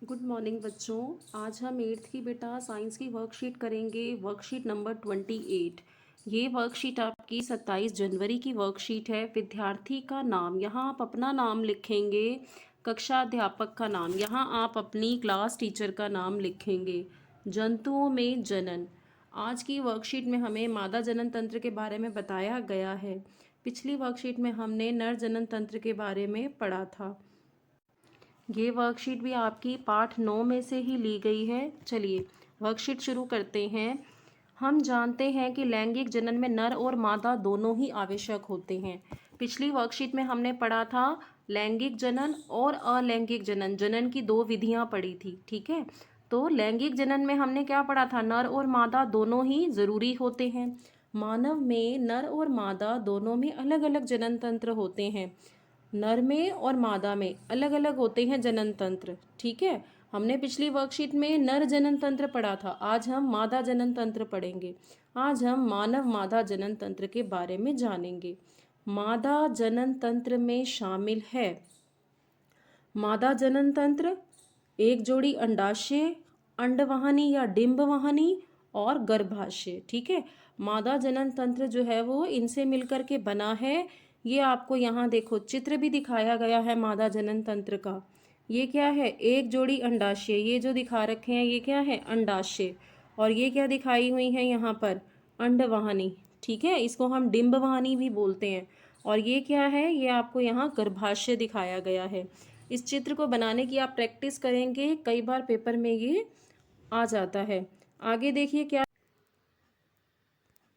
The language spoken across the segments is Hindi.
गुड मॉर्निंग बच्चों। आज हम एट्थ की बेटा साइंस की वर्कशीट करेंगे, वर्कशीट नंबर 28। ये वर्कशीट आपकी 27 जनवरी की वर्कशीट है। विद्यार्थी का नाम, यहाँ आप अपना नाम लिखेंगे। कक्षा अध्यापक का नाम, यहाँ आप अपनी क्लास टीचर का नाम लिखेंगे। जंतुओं में जनन, आज की वर्कशीट में हमें मादा जनन तंत्र के बारे में बताया गया है। पिछली वर्कशीट में हमने नर जनन तंत्र के बारे में पढ़ा था। ये वर्कशीट भी आपकी पाठ 9 में से ही ली गई है। चलिए वर्कशीट शुरू करते हैं। हम जानते हैं कि लैंगिक जनन में नर और मादा दोनों ही आवश्यक होते हैं। पिछली वर्कशीट में हमने पढ़ा था लैंगिक जनन और अलैंगिक जनन, जनन की दो विधियां पढ़ी थी। ठीक है, तो लैंगिक जनन में हमने क्या पढ़ा था, नर और मादा दोनों ही जरूरी होते हैं। मानव में नर और मादा दोनों में अलग अलग जनन तंत्र होते हैं। नर में और मादा में अलग अलग होते हैं जनन तंत्र। ठीक है, हमने पिछली वर्कशीट में नर जनन तंत्र पढ़ा था। आज हम मादा जनन तंत्र पढ़ेंगे। आज हम मानव मादा जनन तंत्र के बारे में जानेंगे। मादा जनन तंत्र में शामिल है मादा जनन तंत्र, एक जोड़ी अंडाशय, अंडवाहिनी या डिंबवाहिनी और गर्भाशय। ठीक है, मादा जनन तंत्र जो है वो इनसे मिलकर के बना है। ये आपको यहाँ देखो चित्र भी दिखाया गया है मादा जनन तंत्र का। ये क्या है, एक जोड़ी अंडाशय, ये जो दिखा रखे हैं ये क्या है, अंडाशय। और ये क्या दिखाई हुई है यहाँ पर, अंडवाहिनी। ठीक है, इसको हम डिंबवाहिनी भी बोलते हैं। और ये क्या है, ये आपको यहाँ गर्भाशय दिखाया गया है। इस चित्र को बनाने की आप प्रैक्टिस करेंगे, कई बार पेपर में ये आ जाता है। आगे देखिए क्या,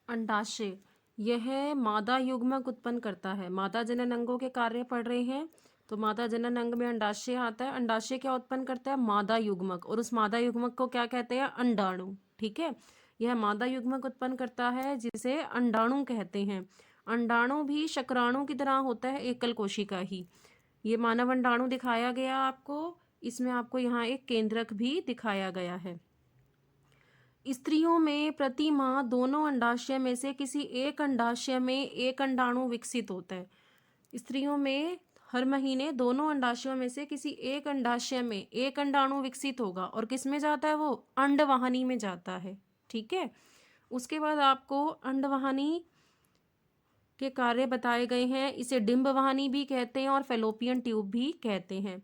अंडाशय, यह मादा युग्मक उत्पन्न करता है। मादा जनन अंगों के कार्य पढ़ रहे हैं, तो मादा जनन अंग में अंडाशय आता है। अंडाशय क्या उत्पन्न करता है, मादा युग्मक, और उस मादा युग्मक को क्या कहते हैं, अंडाणु। ठीक है, यह मादा युग्मक उत्पन्न करता है जिसे अंडाणु कहते हैं। अंडाणु भी शुक्राणु की तरह होता है, एकल कोशिका ही। ये मानव अंडाणु दिखाया गया आपको, इसमें आपको यहाँ एक केंद्रक भी दिखाया गया है। स्त्रियों में प्रति माह दोनों अंडाशय में से किसी एक अंडाशय में एक अंडाणु विकसित होता है। स्त्रियों में हर महीने दोनों अंडाशयों में से किसी एक अंडाशय में एक अंडाणु विकसित होगा, और किस में जाता है वो, अंडवाहिनी में जाता है। ठीक है, उसके बाद आपको अंडवाहिनी के कार्य बताए गए हैं। इसे डिंबवाहिनी भी कहते हैं और फैलोपियन ट्यूब भी कहते हैं।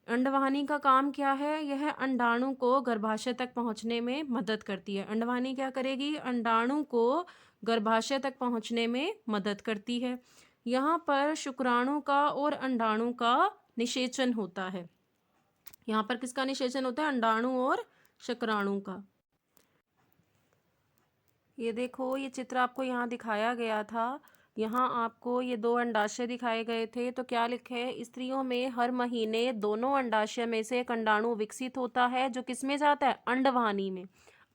अंडवाहिनी का काम क्या है, यह अंडाणु को गर्भाशय तक पहुंचने में मदद करती है। अंडवाहिनी क्या करेगी, अंडाणु को गर्भाशय तक पहुंचने में मदद करती है। यहाँ पर शुक्राणु का और अंडाणु का निषेचन होता है। यहाँ पर किसका निषेचन होता है, अंडाणु और शुक्राणु का। ये देखो, ये चित्र आपको यहाँ दिखाया गया था। यहाँ आपको ये दो अंडाशय दिखाए गए थे, तो क्या लिखे है, स्त्रियों में हर महीने दोनों अंडाशय में से एक अंडाणु विकसित होता है, जो किस में जाता है, अंडवाहिनी में।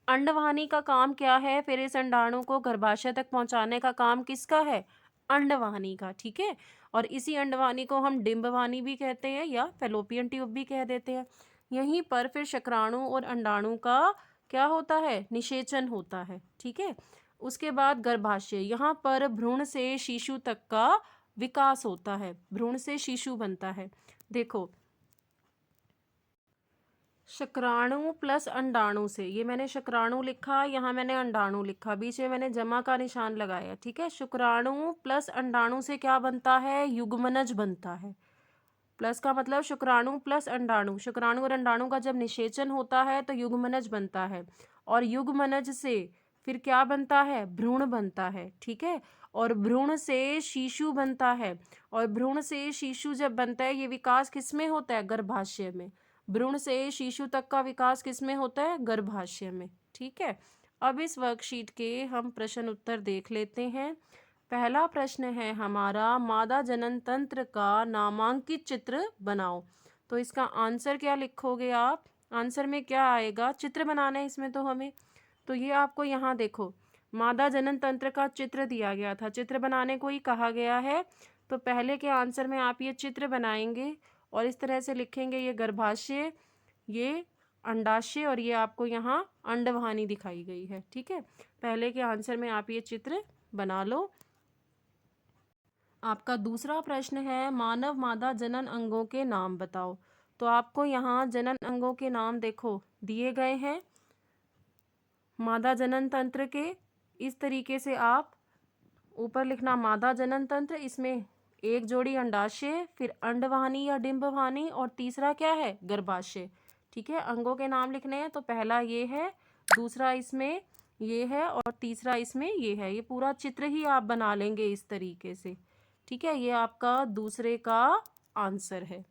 अंडवाहिनी का काम क्या है, फिर इस अंडाणु को गर्भाशय तक पहुंचाने का काम किसका है, अंडवाहिनी का। ठीक है, और इसी अंडवाहिनी को हम डिंबवाहिनी भी कहते हैं या फैलोपियन ट्यूब भी कह देते हैं। यहीं पर फिर शुक्राणु और अंडाणु का क्या होता है, निषेचन होता है। ठीक है, उसके बाद गर्भाशय, यहाँ पर भ्रूण से शिशु तक का विकास होता है, भ्रूण से शिशु बनता है। देखो, शुक्राणु प्लस अंडाणु से, ये मैंने शुक्राणु लिखा, यहाँ मैंने अंडाणु लिखा, बीच में मैंने जमा का निशान लगाया। ठीक है, शुक्राणु प्लस अंडाणु से क्या बनता है, युग्मनज बनता है। प्लस का मतलब शुक्राणु प्लस अंडाणु, शुक्राणु और अंडाणु का जब निषेचन होता है तो युग्मनज बनता है, और युग्मनज से फिर क्या बनता है, भ्रूण बनता है। ठीक है, और भ्रूण से शिशु बनता है, और भ्रूण से शिशु जब बनता है, ये विकास किसमें होता है, गर्भाशय में। भ्रूण से शिशु तक का विकास किसमें होता है, गर्भाशय में। ठीक है, अब इस वर्कशीट के हम प्रश्न उत्तर देख लेते हैं। पहला प्रश्न है हमारा, मादा जनन तंत्र का नामांकित चित्र बनाओ। तो इसका आंसर क्या लिखोगे आप, आंसर में क्या आएगा, चित्र बनाना है इसमें तो हमें। तो ये आपको यहाँ देखो, मादा जनन तंत्र का चित्र दिया गया था, चित्र बनाने को ही कहा गया है। तो पहले के आंसर में आप ये चित्र बनाएंगे और इस तरह से लिखेंगे, ये गर्भाशय, ये अंडाशय, और ये आपको यहाँ अंडवाहिनी दिखाई गई है। ठीक है, पहले के आंसर में आप ये चित्र बना लो। आपका दूसरा प्रश्न है, मानव मादा जनन अंगों के नाम बताओ। तो आपको यहाँ जनन अंगों के नाम देखो दिए गए हैं मादा जनन तंत्र के। इस तरीके से आप ऊपर लिखना मादा जनन तंत्र, इसमें एक जोड़ी अंडाशय, फिर अंडवाहिनी या डिंबवाहिनी और तीसरा क्या है गर्भाशय। ठीक है, अंगों के नाम लिखने हैं तो पहला ये है, दूसरा इसमें ये है और तीसरा इसमें ये है। ये पूरा चित्र ही आप बना लेंगे इस तरीके से। ठीक है, ये आपका दूसरे का आंसर है।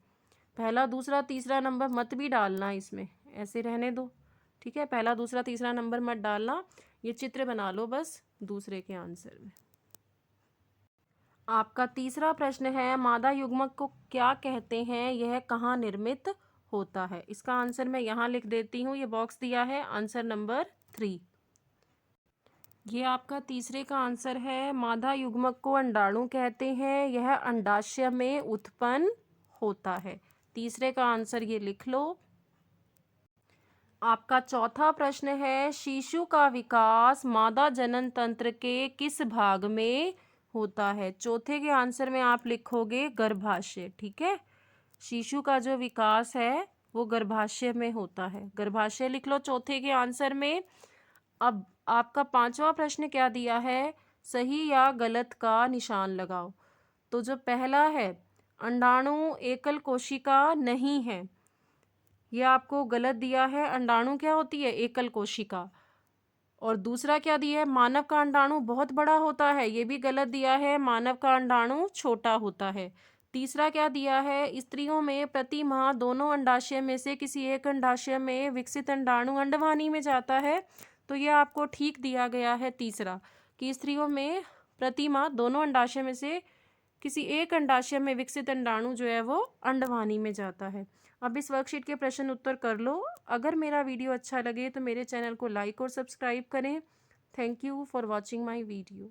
पहला दूसरा तीसरा नंबर मत भी डालना इसमें, ऐसे रहने दो। ठीक है, पहला दूसरा तीसरा नंबर मत डालना, ये चित्र बना लो बस दूसरे के आंसर में। आपका तीसरा प्रश्न है मादा युग्मक को क्या कहते हैं, यह कहाँ निर्मित होता है। इसका आंसर मैं यहाँ लिख देती हूँ, ये बॉक्स दिया है आंसर नंबर 3। ये आपका तीसरे का आंसर है, मादा युग्मक को अंडाणु कहते हैं, यह अंडाशय में उत्पन्न होता है। तीसरे का आंसर ये लिख लो। आपका चौथा प्रश्न है शिशु का विकास मादा जनन तंत्र के किस भाग में होता है। चौथे के आंसर में आप लिखोगे गर्भाशय। ठीक है, शिशु का जो विकास है वो गर्भाशय में होता है, गर्भाशय लिख लो चौथे के आंसर में। अब आपका पांचवा प्रश्न क्या दिया है, सही या गलत का निशान लगाओ। तो जो पहला है अंडाणु एकल कोशिका नहीं है, ये आपको गलत दिया है। अंडाणु क्या होती है, एकल कोशिका। और दूसरा क्या दिया है, मानव का अंडाणु बहुत बड़ा होता है, ये भी गलत दिया है, मानव का अंडाणु छोटा होता है। तीसरा क्या दिया है, स्त्रियों में प्रति माह दोनों अंडाशय में से किसी एक अंडाशय में विकसित अंडाणु अंडवाहिनी में जाता है। तो ये आपको ठीक दिया गया है तीसरा, कि स्त्रियों में प्रति माह दोनों अंडाशय में से किसी एक अंडाशय में विकसित अंडाणु जो है वो अंडवाहिनी में जाता है। अब इस वर्कशीट के प्रश्न उत्तर कर लो। अगर मेरा वीडियो अच्छा लगे तो मेरे चैनल को लाइक और सब्सक्राइब करें। Thank you for watching my video.